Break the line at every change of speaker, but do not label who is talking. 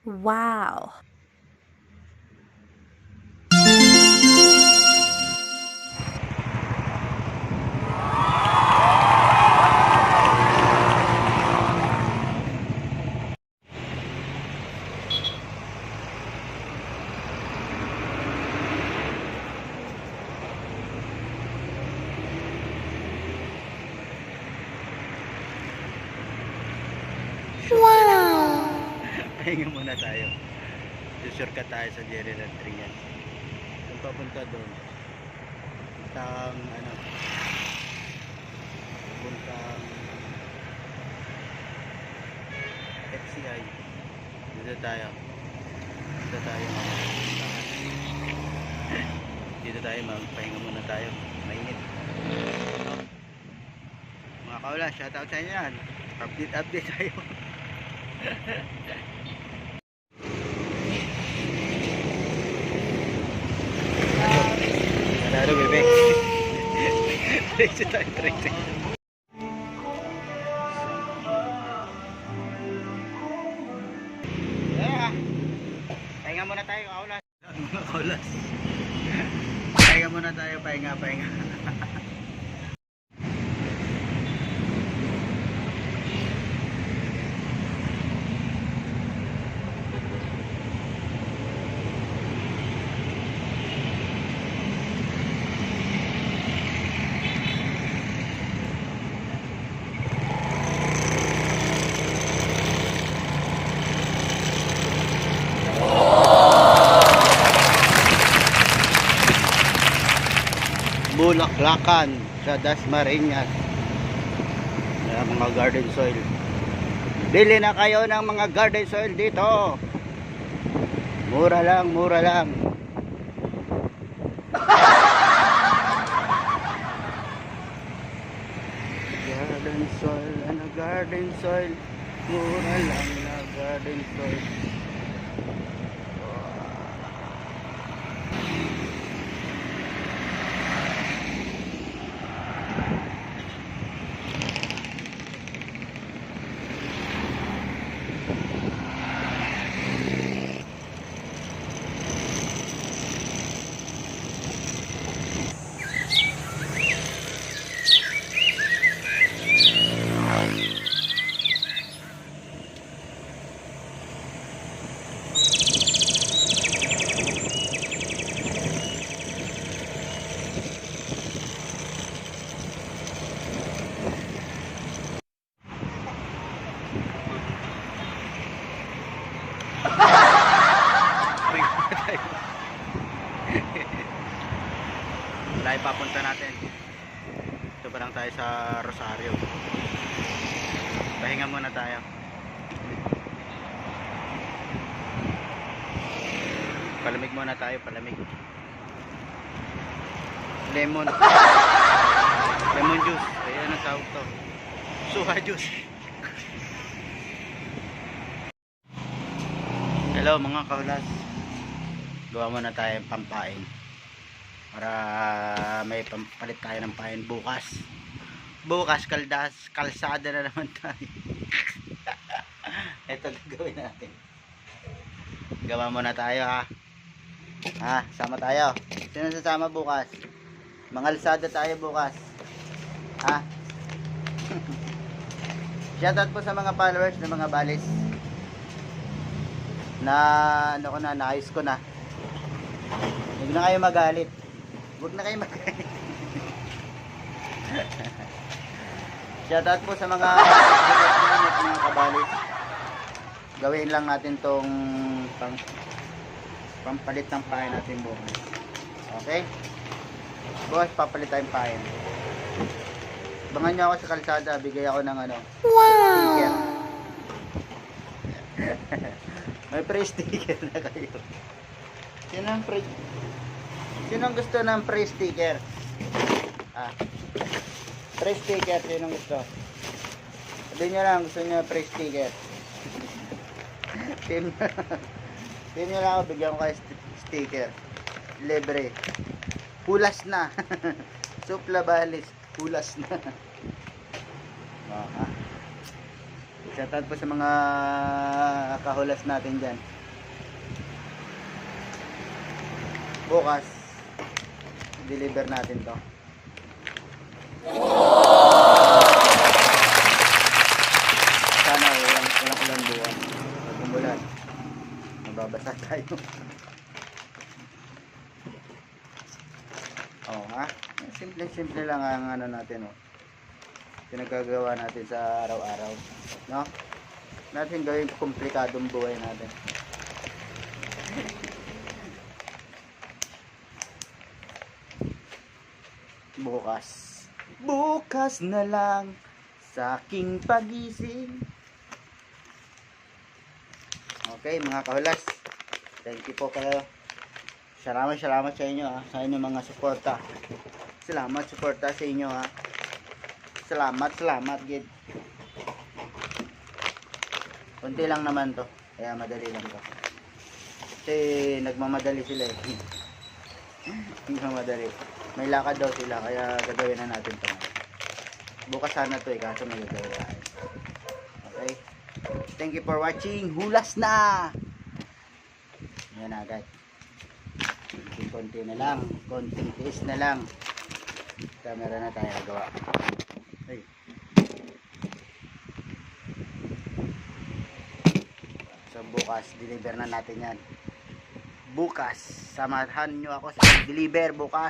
Wow! Wow!
Pahinga muna tayo. Shortcut tayo sa General Trias. Kung papunta doon, puntang puntang FCI. Dito tayo. Dito tayo magpahinga muna tayo. Mainit. Mga kaula, shoutout sa inyo yan. Update tayo. Lalo bebe. Diretso tayo. Pahinga muna tayo, kaulas. Mga kaulas. Pahinga muna tayo, pahinga. Bulaklakan sa Dasmariñas. Mga garden soil. Bili na kayo ng mga garden soil dito. Mura lang. Garden soil. Mura lang na garden soil. Lahat papunta natin. Ito pa lang tayo sa Rosario. Pahinga muna tayo. Palamig muna tayo, palamig. Lemon juice. Kaya ano tawag to? Suha juice. Hello mga kaulas. Gawa muna tayo pampain para may pampalit tayo ng pain bukas. Kalsada na naman tayo. Ito gagawin natin. Gawa muna tayo ha. Sama tayo. Sino sasama bukas? Mangalsada tayo bukas. Ha? Shoutout po sa mga followers ng mga balis. Naayos ko na. Huwag na kayo magalit. Shoutout po sa mga kabalis. Gawin lang natin tong pampalit ng pain natin bukas. Okay? Bukas papalit tayong pain. Abangan nyo ako sa kalsada. Bigay ako ng sticker. May free sticker na kayo. Sinong gusto ng free sticker? Free sticker, sinong gusto? Sabihin nyo lang, gusto nyo free sticker. Team nyo lang ako, bigyan ko kayo sticker. Libre. Pulas na. Supla balis. Pulas na. Shoutout po sa mga kahulas natin dyan. bukas deliver natin to. Sana walang ulan buwan. Pag umulan, mababasa tayo. Oh, ha? Simple lang ang ano natin, oh. Pinagagawa natin sa araw-araw, no? Natin gawin komplikadong buhay natin. Bukas na lang sa aking pagising. Okay, mga kahulas, thank you po kayo. Salamat sa inyo, ha, sa inyong mga suporta. Salamat suporta sa inyo, ha. Salamat gid. Kunti lang naman to, kaya madali lang to. Kasi nagmamadali sila eh. Nagmamadali. May lakad daw sila, kaya gagawin na natin to. Bukas sana to eh, kaso may gagawin tayo. Okay? Thank you for watching. Hulas na! Yan na agad. Konti na lang. Konting tiis na lang. Camera na tayo nagawa. Ay. So bukas, deliver na natin yan. Bukas, samahan nyo ako sa deliver bukas.